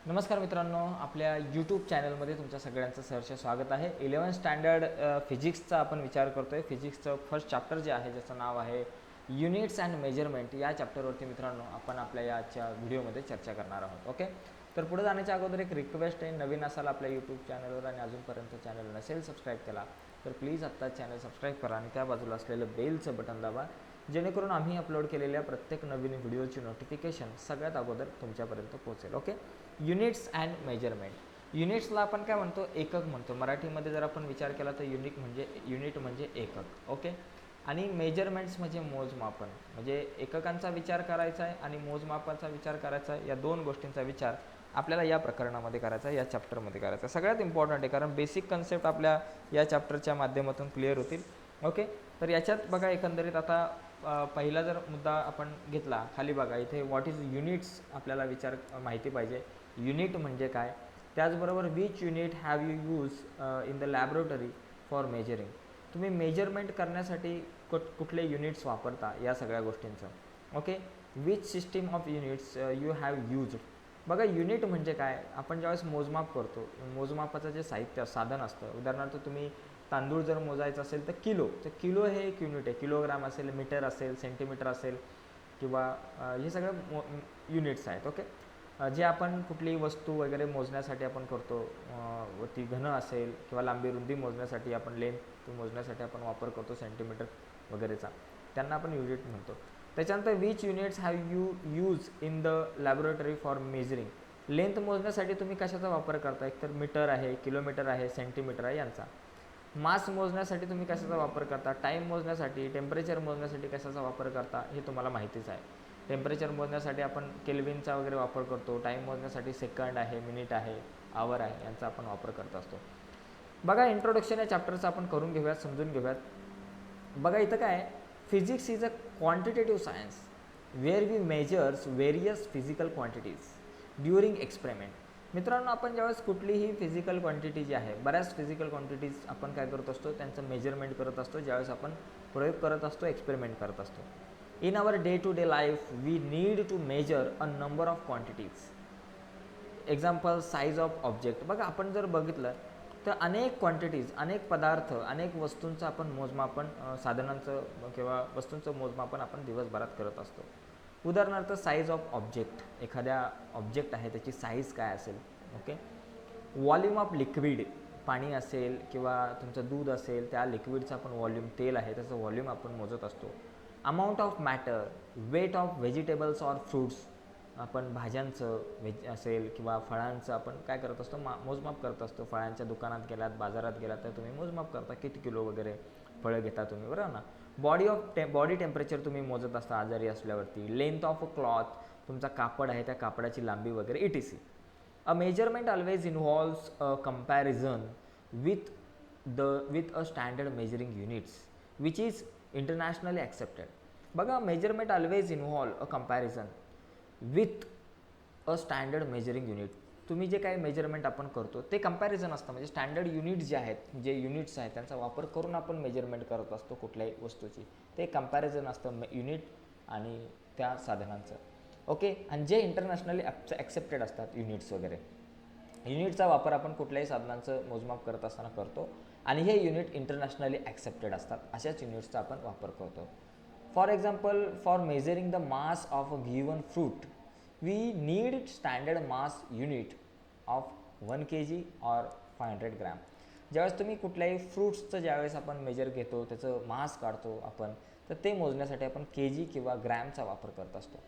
नमस्कार मित्रांनो, आपल्या यूट्यूब चॅनलमध्ये तुमच्या सगळ्यांचं सहर्ष स्वागत आहे. 11th स्टँडर्ड फिजिक्सचा आपण विचार करतो आहे. फिजिक्सचं फर्स्ट चॅप्टर जे आहे ज्याचं नाव आहे युनिट्स अँड मेजरमेंट. या चॅप्टरवरती मित्रांनो आपण आपल्या याच्या व्हिडिओमध्ये चर्चा करणार आहोत. ओके, तर पुढे जाण्याच्या अगोदर एक रिक्वेस्ट आहे, नवीन असाल आपल्या यूट्यूब चॅनलवर आणि अजूनपर्यंत चॅनल नसेल सबस्क्राईब केला तर प्लीज आत्ता चॅनल सबस्क्राईब करा आणि त्या बाजूला असलेलं बेलचं बटन दाबा, जेणेकरून आम्ही अपलोड केलेल्या प्रत्येक नवीन व्हिडिओची नोटिफिकेशन सगळ्यात अगोदर तुमच्यापर्यंत पोहोचेल. Okay, units and measurement. युनिट्सला आपण काय म्हणतो? एकक म्हणतो. मराठीमध्ये जर आपण विचार केला तर युनिट म्हणजे एकक. ओके, आणि मेजरमेंट्स म्हणजे मोजमापन. म्हणजे एककांचा विचार करायचा आहे आणि मोजमापाचा विचार करायचा आहे. या दोन गोष्टींचा विचार आपल्याला या प्रकरणामध्ये करायचा आहे, या चॅप्टरमध्ये करायचा आहे. सगळ्यात इम्पॉर्टंट आहे, कारण बेसिक कन्सेप्ट आपल्या या चॅप्टरच्या माध्यमातून क्लिअर होतील. ओके, तर याच्यात बघा एकंदरीत आता पहिला जर मुद्दा आपण घेतला, खाली बघा इथे व्हॉट इज युनिट्स आपल्याला विचार माहिती पाहिजे. युनिट म्हणजे काय, त्याचबरोबर which unit have you use in the laboratory for measuring. तुम्ही मेजरमेंट करण्यासाठी कुठले युनिट्स वापरता, या सगळ्या गोष्टींचं. Okay, which system of units you have used. बघा युनिट म्हणजे काय, आपण ज्यावेळेस मोजमाप करतो, मोजमापाचं जे साहित्य साधन असतं, उदाहरणार्थ तुम्ही तांदूळ जर मोजायचं असेल तर किलो हे एक युनिट आहे. किलोग्राम असेल, मीटर असेल, सेंटीमीटर असेल, किंवा हे सगळं युनिट्स आहेत. ओके, जे आपण कुठलीही वस्तू वगैरे मोजण्यासाठी आपण करतो, ती घन असेल किंवा लांबी रुंदी मोजण्यासाठी, आपण लेंथ मोजण्यासाठी आपण वापर करतो सेंटीमीटर वगैरेचा, त्यांना आपण युनिट म्हणतो. त्याच्यानंतर which units have you use in the laboratory for measuring. Length मोजण्यासाठी तुम्ही कशाचा वापर करता? एकतर मीटर आहे, किलोमीटर आहे, सेंटीमीटर आहे यांचा. मास मोजण्यासाठी तुम्ही कशाचा वापर करता? टाईम मोजण्यासाठी, टेम्परेचर मोजण्यासाठी कशाचा वापर करता हे तुम्हाला माहितीच आहे. टेम्परेचर मोजण्यासाठी आपण केल्विनचा वगैरे वापर करतो. टाईम मोजण्यासाठी सेकंड आहे, मिनिट आहे, आवर आहे, यांचा आपण वापर करत असतो. बघा इंट्रोडक्शन या चॅप्टरचं आपण करून घेऊयात, समजून घेऊयात. बघा इथं काय, physics is a quantitative science where we measures various physical quantities during experiment. मित्रांनो, आपण ज्यावेळेस कुठलीही फिजिकल क्वांटिटी जी आहे, बऱ्याच फिजिकल क्वांटिटीज आपण काय करत असतो, त्यांचं मेजरमेंट करत असतो ज्यावेळेस आपण प्रयोग करत असतो, एक्सपेरिमेंट करत असतो. In our day to day life we need to measure a number of quantities. Example, size of object. बघा आपण जर बघितलं तर अनेक क्वांटिटीज, अनेक पदार्थ, अनेक वस्तूंचं आपण मोजमापन, साधनांचं किंवा वस्तूंचं मोजमापन आपण दिवसभरात करत असतो. उदाहरणार्थ साईज ऑफ ऑब्जेक्ट, एखाद्या ऑब्जेक्ट आहे त्याची साईज काय असेल. ओके, व्हॉल्यूम ऑफ लिक्विड, पाणी असेल किंवा तुमचं दूध असेल, त्या लिक्विडचं आपण व्हॉल्यूम, तेल आहे त्याचं व्हॉल्यूम आपण मोजत असतो. Amount of matter, weight of vegetables or fruits, आपण भाज्यांचं असेल किंवा फळांचं आपण काय करत असतो, मोजमाप करत असतो. फळांच्या दुकानात गेलात, बाजारात गेलात तर तुम्ही मोजमाप करता, किती किलो वगैरे फळं घेता तुम्ही, बरोबर ना. बॉडी टेम्परेचर तुम्ही मोजत असता आजारी असल्यावरती. लेंथ ऑफ अ क्लॉथ, तुमचा कापड आहे त्या कापडाची लांबी वगैरे, etc. A measurement always involves a comparison with a standard measuring units which is internationally accepted. बघा measurement always involve a comparison with a standard measuring unit. तुम्ही जे काही मेजरमेंट आपण करतो ते कंपॅरिझन असतं, म्हणजे स्टँडर्ड युनिट्स जे आहेत, जे युनिट्स आहेत त्यांचा वापर करून आपण मेजरमेंट करत असतो कुठल्याही वस्तूची. ते कंपॅरिझन असतं युनिट आणि त्या साधनांचं. ओके, आणि जे इंटरनॅशनली ॲक्सेप्टेड असतात युनिट्स वगैरे, युनिटचा वापर आपण कुठल्याही साधनांचं मोजमाप करत असताना करतो आणि हे युनिट इंटरनॅशनली ॲक्सेप्टेड असतात, अशाच युनिट्सचा आपण वापर करतो. For example, for measuring the mass of a given fruit we need standard mass unit of 1 kg और 500 ग्रॅम. ज्यावेळेस तुम्ही कुठल्याही फ्रूट्सचं ज्यावेळेस आपण मेजर घेतो, त्याचं मास काढतो आपण, तर ते मोजण्यासाठी आपण केजी किंवा ग्रॅमचा वापर करत असतो.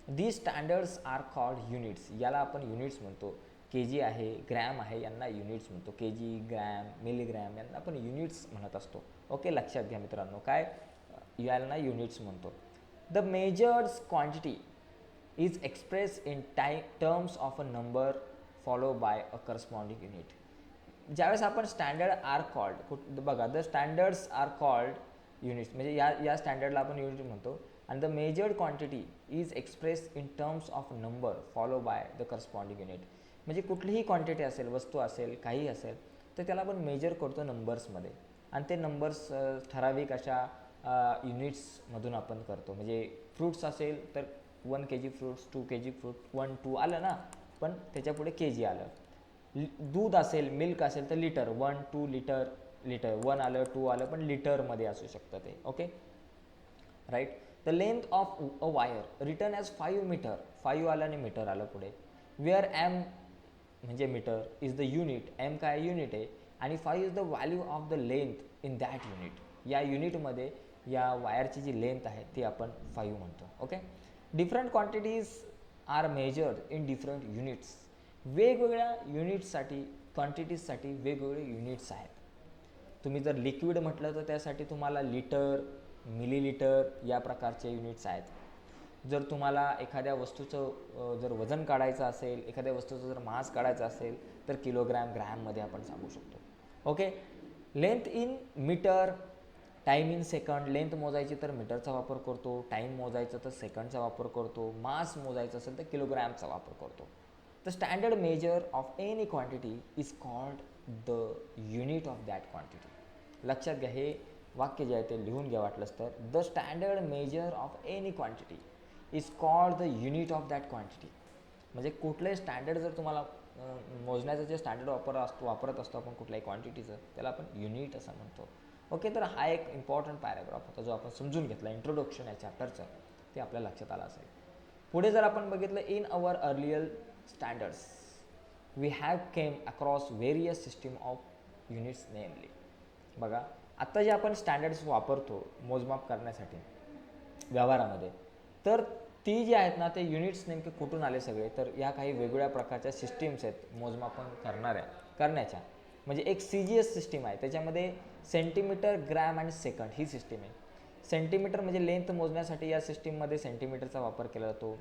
These standards are called units. याला आपण युनिट्स म्हणतो. केजी आहे, ग्रॅम आहे, यांना युनिट्स म्हणतो. केजी, ग्रॅम, मिलीग्रॅम यांना आपण युनिट्स म्हणत असतो. ओके, लक्षात घ्या मित्रांनो, काय यांना युनिट्स म्हणतो. The measured quantity is express in terms of a number follow by a corresponding unit. ज्यावेळेस आपण स्टँडर्ड आर कॉल्ड, बघा the standards are called units, म्हणजे या स्टँडर्डला आपण युनिट म्हणतो. आणि the measured quantity is express in terms of number follow by the corresponding unit. म्हणजे कुठलीही क्वांटिटी असेल, वस्तू असेल, काही असेल, तर त्याला आपण मेजर करतो नंबर्समध्ये, आणि ते नंबर्स ठराविक अशा युनिट्समधून आपण करतो. म्हणजे फ्रूट्स असेल तर 1 kg फ्रूट्स, 2 kg फ्रूट, 1, 2 आलं ना. पण त्याच्या पुढे के जी आलं. दूध असेल, मिल्क असेल तर लिटर, 1 2 लिटर, लिटर 1 आलं 2 आलं पण लिटरमध्ये असू शकतं ते. Okay right. The length of a wire written as 5 metre, 5 आलं आणि मीटर आलं पुढे. वेअर एम म्हणजे metre is the unit, M काय युनिट आहे आणि 5 is the value of the length in that unit. या युनिटमध्ये या वायरची जी लेंथ आहे ती आपण 5 म्हणतो. Okay. Different quantities are measured in different units. वेगवेगळ्या युनिट्ससाठी, क्वांटिटीजसाठी वेगवेगळे युनिट्स आहेत. तुम्ही जर लिक्विड म्हटलं तर त्यासाठी तुम्हाला लिटर, मिलीलिटर या प्रकारचे युनिट्स आहेत. जर तुम्हाला एखाद्या वस्तूचं जर वजन काढायचं असेल, एखाद्या वस्तूचं जर मास काढायचं असेल तर किलोग्रॅम, ग्रॅममध्ये आपण सांगू शकतो. Okay. Length in metre, time in second. Length मोजायची तर मीटरचा वापर करतो, टाईम मोजायचं तर सेकंडचा वापर करतो, मास मोजायचं असेल तर किलोग्रॅमचा वापर करतो. The standard measure of any quantity is called the unit of that quantity. लक्षात घ्या, हे वाक्य जे आहे ते लिहून घ्या वाटलंच तर. The standard measure of any quantity is called the unit of that quantity. म्हणजे कुठलंही स्टँडर्ड जर तुम्हाला मोजण्याचं जे स्टँडर्ड वापरत असतो आपण कुठल्याही क्वांटिटीचं, त्याला आपण युनिट असं म्हणतो. ओके. तर हा एक इम्पॉर्टंट पॅराग्राफ होता जो आपण समजून घेतला इंट्रोडक्शन या चॅप्टरचं, ते आपल्या लक्षात आलं असेल. पुढे जर आपण बघितलं, in our earlier standards we have came across various system of units namely. बघा, आत्ता जे आपण स्टँडर्ड्स वापरतो मोजमाप करण्यासाठी व्यवहारामध्ये, तर ती जी आहेत ना ते युनिट्स नेमके कुठून आले सगळे, तर या काही वेगवेगळ्या प्रकारच्या सिस्टीम्स आहेत मोजमापन करण्याच्या. म्हणजे एक CGS सिस्टीम आहे, त्याच्यामध्ये सेंटीमीटर, ग्रॅम आणि सेकंड ही सिस्टीम आहे. सेंटीमीटर म्हणजे लेंथ मोजण्यासाठी या सिस्टीममध्ये सेंटीमीटरचा वापर केला जातो,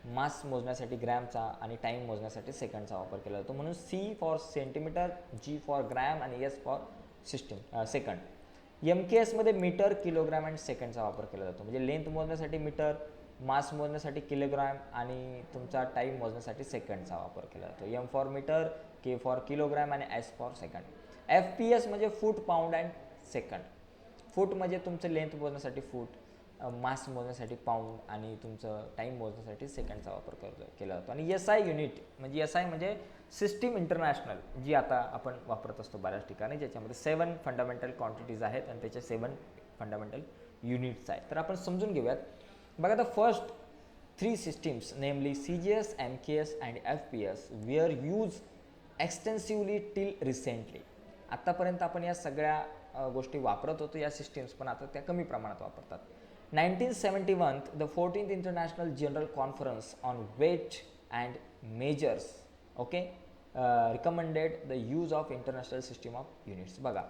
मास मोजण्यासाठी ग्रॅमचा आणि टाईम मोजण्यासाठी सेकंडचा वापर केला जातो. म्हणून C for centimetre, G for gram आणि S फॉर सेकंड. MKSमध्ये मीटर, किलोग्रॅम आणि सेकंडचा वापर केला जातो. म्हणजे लेंथ मोजण्यासाठी मीटर, मास मोजण्यासाठी किलोग्रॅम आणि तुमचा टाईम मोजण्यासाठी सेकंडचा वापर केला जातो. M for metre, K for kilogram आणि S फॉर सेकंड. FPS म्हणजे foot, pound and second. Foot म्हणजे तुमचं लेंथ मोजण्यासाठी फूट, मास मोजण्यासाठी पाऊंड आणि तुमचं टाईम मोजण्यासाठी सेकंडचा वापर केला जातो. आणि SI युनिट म्हणजे SI म्हणजे सिस्टीम इंटरनॅशनल, जी आता आपण वापरत असतो बऱ्याच ठिकाणी, ज्याच्यामध्ये 7 फंडामेंटल क्वांटिटीज आहेत आणि त्याचे 7 फंडामेंटल युनिट्स आहेत. तर आपण समजून घेऊयात. बघा, the first 3 systems namely CGS, MKS and FPS were used extensively till recently. आत्तापर्यंत आपण या सगळ्या गोष्टी वापरत होतो या सिस्टीम्स, पण आता त्या कमी प्रमाणात वापरतात. 1971 the 14th international general conference on weight and measures okay recommended the use of international system of units. बघा,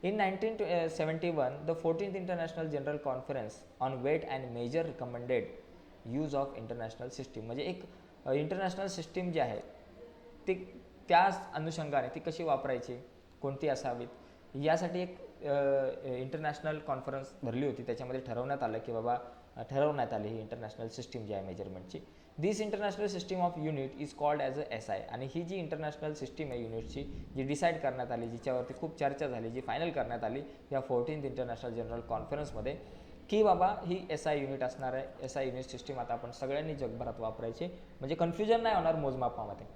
in 1971 the 14th international general conference on weight and measure recommended use of international system. म्हणजे एक international system जी आहे ती त्याच अनुषंगाने ती कशी वापरायची, कोणती असावीत, यासाठी एक इंटरनॅशनल कॉन्फरन्स भरली होती. त्याच्यामध्ये ठरवण्यात आलं की बाबा ठरवण्यात आली ही इंटरनॅशनल सिस्टीम जी आहे मेजरमेंटची. This international system of unit is called as a SI. आणि ही जी इंटरनॅशनल सिस्टीम आहे युनिटची, जी डिसाईड करण्यात आली, जिच्यावरती खूप चर्चा झाली, जी फायनल करण्यात आली या 14th इंटरनॅशनल जनरल कॉन्फरन्समध्ये, की बाबा ही SI युनिट असणार आहे. SI युनिट सिस्टीम आता आपण सगळ्यांनी जगभरात वापरायची, म्हणजे कन्फ्युजन नाही होणार मोजमापामध्ये.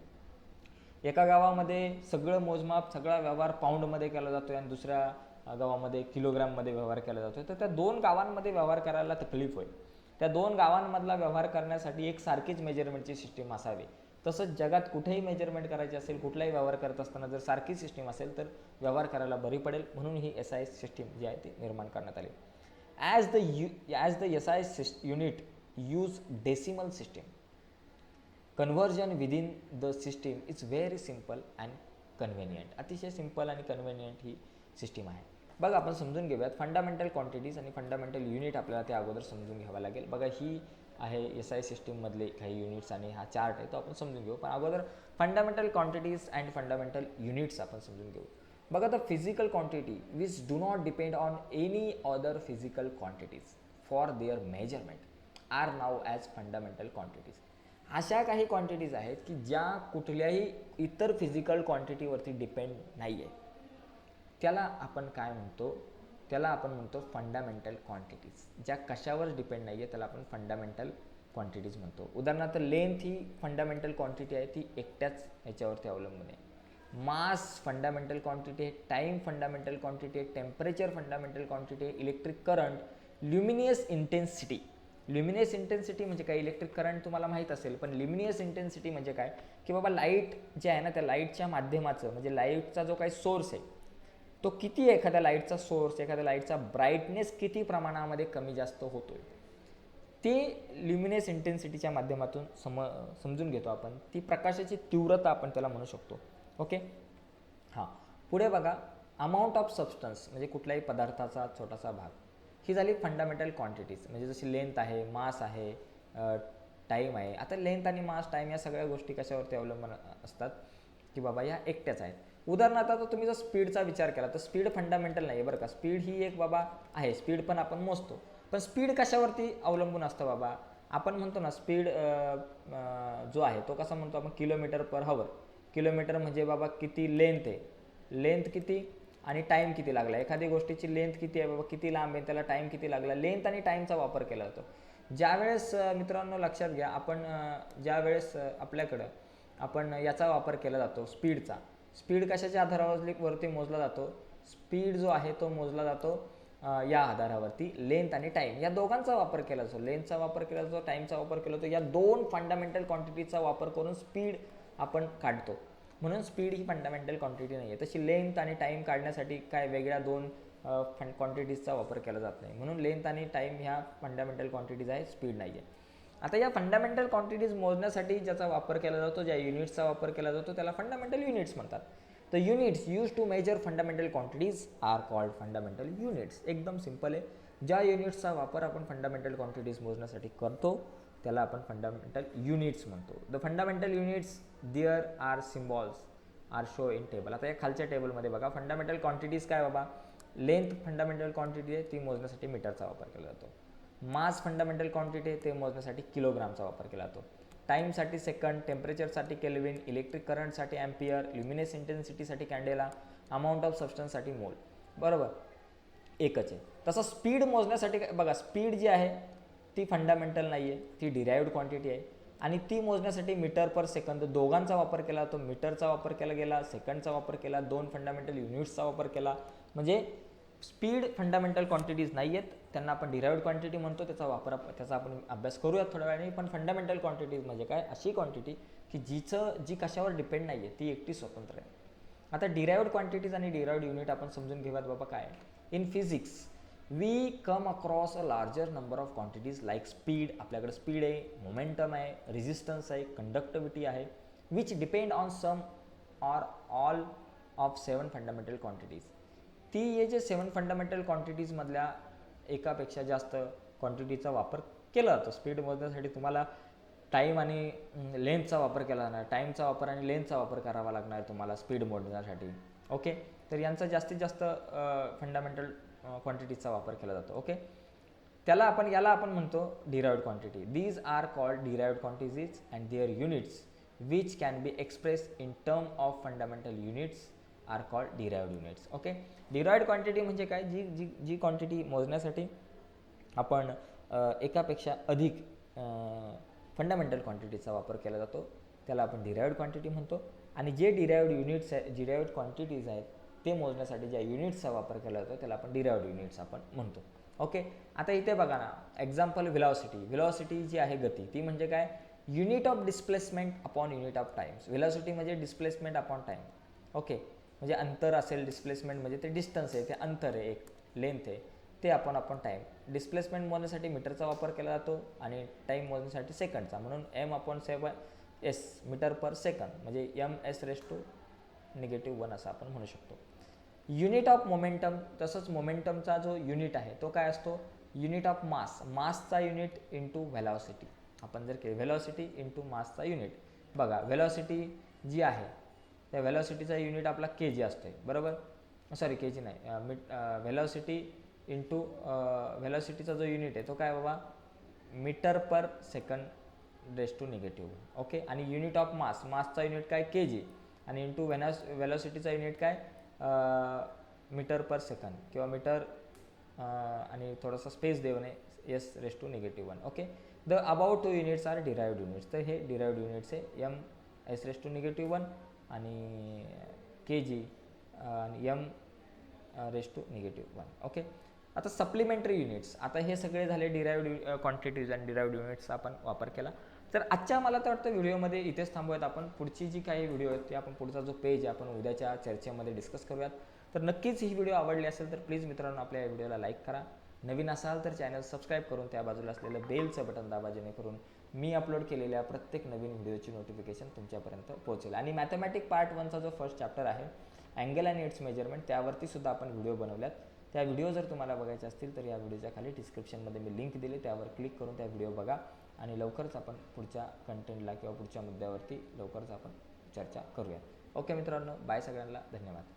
एका गावामध्ये सगळं मोजमाप, सगळा व्यवहार पाऊंडमध्ये केला जातो आणि दुसऱ्या गावामध्ये किलोग्राममध्ये व्यवहार केला जातो. तर त्या 2 गावांमध्ये व्यवहार करायला तकलीफ होईल. त्या 2 गावांमधला व्यवहार करण्यासाठी एक सारखीच मेजरमेंटची सिस्टीम असावी. तसंच जगात कुठेही मेजरमेंट करायची असेल, कुठलाही व्यवहार करत असताना जर सारखी सिस्टीम असेल तर व्यवहार करायला बरी पडेल, म्हणून ही SI सिस्टीम जी आहे ती निर्माण करण्यात आली. As the SI unit use decimal system, conversion within the system is very simple and convenient. अतिशय सिम्पल आणि कन्व्हिनियंट ही सिस्टीम आहे. बघा, आपण समजून घेऊयात फंडामेंटल क्वांटिटीज आणि फंडामेंटल युनिट. आपल्याला ते अगोदर समजून घ्यावं लागेल. बघा, ही आहे SI सिस्टीममधले काही युनिट्स आणि हा चार्ट आहे तो आपण समजून घेऊ. पण अगोदर fundamental quantities and fundamental units आपण समजून घेऊ. बघा, the physical quantity which do not depend on any other physical quantities for their measurement are नाव ॲज फंडामेंटल क्वांटिटीज. अशा काही क्वांटिटीज आहेत की ज्या कुठल्याही इतर फिजिकल क्वांटिटीवरती डिपेंड नाही आहे, त्याला आपण काय म्हणतो, त्याला आपण म्हणतो फंडामेंटल क्वांटिटीज. ज्या कशावर डिपेंड नाही आहे त्याला आपण फंडामेंटल क्वांटिटीज म्हणतो. उदाहरणार्थ लेंथ ही फंडामेंटल क्वांटिटी आहे, ती एकट्याच ह्याच्यावरती अवलंबून आहे. मास फंडामेंटल क्वांटिटी आहे, टाइम फंडामेंटल क्वांटिटी आहे, टेम्परेचर फंडामेंटल क्वांटिटी आहे, इलेक्ट्रिक करंट, ल्युमिनियस इंटेन्सिटी. ल्युमिनियस इंटेन्सिटी म्हणजे काय, इलेक्ट्रिक करंट तुम्हाला माहीत असेल, पण ल्युमिनियस इंटेन्सिटी म्हणजे काय की बाबा लाईट जे आहे ना त्या लाईटच्या माध्यमाचं म्हणजे लाईटचा जो काही सोर्स आहे तो किती आहे, एखाद्या लाईटचा सोर्स, एखाद्या लाईटचा ब्राईटनेस किती प्रमाणामध्ये कमी जास्त होतोय ते ल्युमिनियस इंटेन्सिटीच्या माध्यमातून समजून घेतो आपण. ती प्रकाशाची तीव्रता आपण त्याला म्हणू शकतो. ओके, हां. पुढे बघा, अमाऊंट ऑफ सबस्टन्स म्हणजे कुठल्याही पदार्थाचा छोटासा भाग, ही झाली फंडामेंटल क्वांटिटीज. म्हणजे जशी लेंथ आहे, मास आहे, टाईम आहे. आता लेंथ आणि मास, टाईम या सगळ्या गोष्टी कशावरती अवलंबून असतात की बाबा या एकट्याच आहेत. उदाहरणार्थ आता तुम्ही जर स्पीडचा विचार केला तर स्पीड फंडामेंटल नाही आहे बरं का. स्पीड ही एक बाबा आहे, स्पीड पण आपण मोजतो, पण स्पीड कशावरती अवलंबून असतं बाबा. आपण म्हणतो ना स्पीड जो आहे तो कसा म्हणतो आपण, किलोमीटर पर हवर. किलोमीटर म्हणजे बाबा किती लेंथ आहे, लेंथ किती आणि टाईम किती लागला. एखादी गोष्टीची लेंथ किती आहे बाबा, किती लांब आहे, त्याला टाईम किती लागला. लेंथ आणि टाईमचा वापर केला जातो. ज्यावेळेस मित्रांनो लक्षात घ्या, आपण ज्यावेळेस आपल्याकडं आपण याचा वापर केला जातो स्पीडचा. स्पीड कशाच्या आधारावरती मोजला जातो, स्पीड जो आहे तो मोजला जातो या आधारावरती लेंथ आणि टाईम या दोघांचा वापर केला जातो. लेंथचा वापर केला जातो, टाईमचा वापर केला जातो. या दोन फंडामेंटल क्वांटिटीचा वापर करून स्पीड आपण काढतो. म्हणून स्पीड ही फंडामेंटल क्वांटिटी नाही आहे. तशी लेंथ आणि टाईम काढण्यासाठी काय वेगळ्या दोन क्वांटिटीजचा वापर केला जात नाही. म्हणून लेंथ आणि टाईम ह्या फंडामेंटल क्वांटिटीज आहे, स्पीड नाही आहे. आता या फंडामेंटल क्वांटिटीज मोजण्यासाठी ज्याचा वापर केला जातो, ज्या युनिट्सचा वापर केला जातो त्याला फंडामेंटल युनिट्स म्हणतात. तर units use to measure fundamental quantities are called fundamental units. एकदम सिंपल आहे. ज्या युनिट्सचा वापर आपण फंडामेंटल क्वांटिटीज मोजण्यासाठी करतो त्याला आपण फंडामेंटल युनिट्स म्हणतो. The fundamental units their are symbols are show in table. आता या खालच्या टेबलमध्ये बघा, फंडामेंटल क्वांटिटीज काय बाबा, लेंथ फंडामेंटल क्वांटिटी आहे, ती मोजण्यासाठी मीटरचा वापर केला जातो. मास फंडामेंटल क्वांटिटी आहे, ते मोजण्यासाठी किलोग्रामचा वापर केला जातो. टाईमसाठी सेकंड, टेम्परेचरसाठी केल्विन, इलेक्ट्रिक करंटसाठी ॲम्पियर, ल्युमिनेस इंटेन्सिटीसाठी कॅन्डेला, अमाऊंट ऑफ सबस्टन्ससाठी मोल. बरोबर, एकच आहे. तसं स्पीड मोजण्यासाठी बघा, स्पीड जी आहे ती फंडामेंटल नाही आहे, ती डिराइव्ड क्वांटिटी आहे आणि ती मोजण्यासाठी मीटर पर सेकंद दोघांचा वापर केला जातो. मीटरचा वापर केला गेला, सेकंडचा वापर केला, दोन फंडामेंटल युनिट्सचा वापर केला. म्हणजे स्पीड फंडामेंटल क्वांटिटीज नाही आहेत, त्यांना आपण डिराइव्ड क्वांटिटी म्हणतो. त्याचा आपण अभ्यास करूयात थोड्या वेळाने. पण फंडामेंटल क्वांटिटीज म्हणजे काय, अशी क्वांटिटी की जी कशावर डिपेंड नाही आहे, ती एकटी स्वतंत्र आहे. आता डिराइव्ड क्वांटिटीज आणि डिराइव्ड युनिट आपण समजून घेऊयात बाबा काय. In physics we come across a larger number of quantities like speed. आपल्याकडे स्पीड आहे, मोमेंटम आहे, रेजिस्टन्स आहे, कंडक्टिव्हिटी आहे, which depend on some or all of 7 fundamental quantities. ती हे जे 7 फंडामेंटल क्वांटिटीजमधल्या एकापेक्षा जास्त क्वांटिटीचा वापर केला जातो. स्पीड मोजण्यासाठी तुम्हाला टाईम आणि लेंथचा वापर केला जाणार, टाईमचा वापर आणि लेंथचा वापर करावा लागणार तुम्हाला स्पीड मोजण्यासाठी. ओके, तर यांचा जास्तीत जास्त फंडामेंटल क्वांटिटीचा वापर केला जातो. ओके, याला आपण म्हणतो derived quantity. These are called derived quantities and their units which can be express in term of fundamental units are called derived units. Okay, derived quantity म्हणजे काय, जी क्वांटिटी मोजण्यासाठी आपण एकापेक्षा अधिक फंडामेंटल क्वांटिटीचा वापर केला जातो त्याला आपण डिराइव्ड क्वांटिटी म्हणतो. आणि जे डिराइव्ड युनिट्स आहे, डिराइव्ड क्वांटिटीज आहेत ते मोजण्यासाठी ज्या युनिट्सचा वापर केला जातो त्याला आपण डिराइव्ड युनिट्स आपण म्हणतो. ओके, आता इथे बघा ना, एक्झाम्पल व्हेलॉसिटी. व्हेलॉसिटी जी आहे गती, ती म्हणजे काय, unit of displacement upon unit of times. Velocity म्हणजे डिस्प्लेसमेंट अपॉन टाईम. ओके, म्हणजे अंतर असेल, डिस्प्लेसमेंट म्हणजे ते डिस्टन्स आहे, ते अंतर आहे, एक लेंथ आहे, ते आपण टाईम. डिस्प्लेसमेंट मोजण्यासाठी मीटरचा वापर केला जातो आणि टाईम मोजण्यासाठी सेकंडचा. म्हणून m/7 मीटर पर सेकंद म्हणजे ms⁻⁻1 असं आपण म्हणू शकतो. युनिट ऑफ मोमेंटम, तसंच मोमेंटमचा जो युनिट आहे तो काय असतो, युनिट ऑफ मास. मासचा युनिट इंटू व्हेलॉसिटी. आपण जर केलं व्हेलॉसिटी इंटू मासचा युनिट. बघा, व्हेलॉसिटी जी आहे त्या व्हेलॉसिटीचा युनिट आपला kg असतो, बरोबर. सॉरी, kg नाही, व्हेलॉसिटी इंटू व्हेलॉसिटीचा जो युनिट आहे तो काय बाबा, metre per second raise to negative. Okay, आणि युनिट ऑफ मासचा युनिट काय, kg, आणि इंटू व्हेलॉसिटीचा युनिट काय, मीटर पर सेकंद किंवा मीटर आणि थोडासा स्पेस देऊ नये, s⁻⁻1. Okay, the about 2 units are derived units. तर हे डिराइव्ड युनिट्स आहे M S raise to negative 1 आणि के जी आणि M raise to negative 1. Okay. आता सप्लिमेंटरी युनिट्स, आता हे सगळे झाले डिराइव्ड क्वांटिटीज आणि डिराइव्ड युनिट्सचा आपण वापर केला. तर आजच्या मला तर वाटतं व्हिडिओमध्ये इथेच थांबूयात आपण. पुढची जी काही व्हिडिओ आहेत ते आपण पुढचा जो पेज आहे आपण उद्याच्या चर्चेमध्ये डिस्कस करूयात. तर नक्कीच ही व्हिडिओ आवडली असेल तर प्लीज मित्रांनो आपल्या या व्हिडिओला लाईक करा. नवीन असाल तर चॅनल सबस्क्राईब करून त्या बाजूला असलेलं बेलचं बटन दाबा, जेणेकरून मी अपलोड केलेल्या प्रत्येक नवीन व्हिडिओची नोटिफिकेशन तुमच्यापर्यंत पोहोचेल. आणि मॅथमॅटिक पार्ट 1चा जो फर्स्ट चॅप्टर आहे अँगल आणि इट्स मेजरमेंट, त्यावरती सुद्धा आपण व्हिडिओ बनवल्यात. त्या व्हिडिओ जर तुम्हाला बघायचे असतील तर या व्हिडिओच्या खाली डिस्क्रिप्शनमध्ये मी लिंक दिली, त्यावर क्लिक करून त्या व्हिडिओ बघा आणि लवकरच आपण पुढच्या कंटेंटला किंवा पुढच्या मुद्द्यावरती लवकरच आपण चर्चा करूया. ओके मित्रांनो, बाय सगळ्यांना, धन्यवाद.